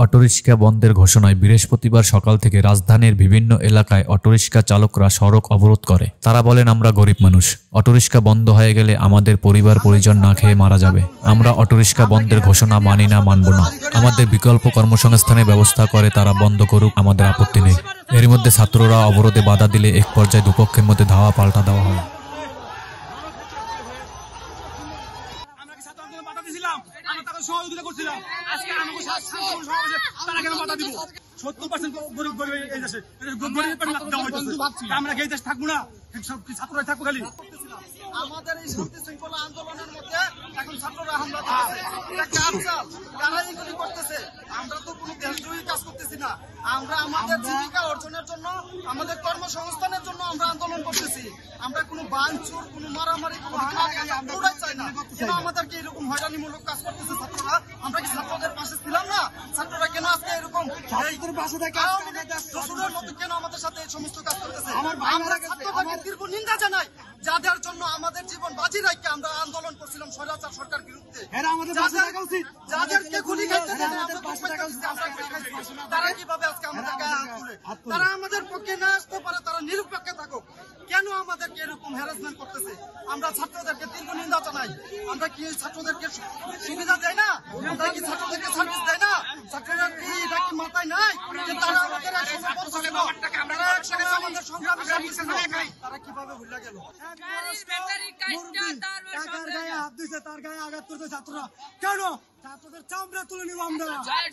Autorickshaw বন্ধের ঘোষণায় বৃহস্পতিবার সকাল থেকে রাজধানীর বিভিন্ন এলাকায় অটোরিকশা চালকরা সড়ক অবরোধ করে। তারা বলেন, আমরা গরিব মানুষ, অটোরিকশা বন্ধ হয়ে গেলে আমাদের পরিবার পরিজন না খেয়ে মারা যাবে। আমরা অটোরিকশা বন্ধের ঘোষণা মানি না, মানব না। আমাদের বিকল্প কর্মসংস্থানের ব্যবস্থা করে তারা বন্ধ করুক, আমাদের আপত্তি নেই। এর মধ্যে ছাত্ররা অবরোধে বাধা দিলে এক পর্যায়ে দুপক্ষের মধ্যে ধাওয়া পাল্টা দেওয়া হয়। আমাদের এই শান্তি শৃঙ্খলা আন্দোলনের মধ্যে এখন ছাত্ররা হামলা করতেছে। আমরা তো কোনো দেশদ্রোহী কাজ করতেছি না, আমরা আমাদের জীবিকা অর্জনের জন্য, আমাদের কর্মসংস্থানের জন্য আমরা আন্দোলন করতেছি। আমরা কোনো ভাঙচুর, কোনো মারামারি, কোনো হানাহানি চাই না। কেন আমাদেরকে এরকম হয়রানিমূলক কাজ করতেছে ছাত্ররা? আমরা কি ছাত্রদের পাশে ছিলাম না? ছাত্ররা কেন আজকে এরকম কেন আমাদের সাথে এই সমস্ত কাজ করতেছে? আমরা ছাত্রদের তীব্র নিন্দা জানাই, যাদের জন্য আমাদের জীবন বাজি রাখতে আমরা আন্দোলন করছিলাম স্বৈরাচার সরকার বিরুদ্ধে। যাদেরকে গুলি খাইতে তারা কিভাবে আজকে আমাদের গায়ে হাত তুলে? তারা আমাদের পক্ষে না আসতে পারে, তারা নিরপেক্ষে থাকুক। কেন আমাদেরকে এরকম হ্যারাসমেন্ট করতেছে? আমরা ছাত্রদেরকে তীব্র নিন্দা জানাই। আমরা কি ছাত্রদেরকে সুবিধা দেয় না? আমরা কি ছাত্রদেরকে সার্ভিস দেয় না? ছাত্ররা কি এটা কি মাথায় নাই যে তারা আমাদের আমাদের সংগ্রামী সার্ভিস তারা কিভাবে ভুলে গেল? তার গায়ে হাত দিয়েছে, তার গায়ে আঘাত করছে ছাত্ররা। কেন? ছাত্রদের চামড়া তুলে নিব আমরা।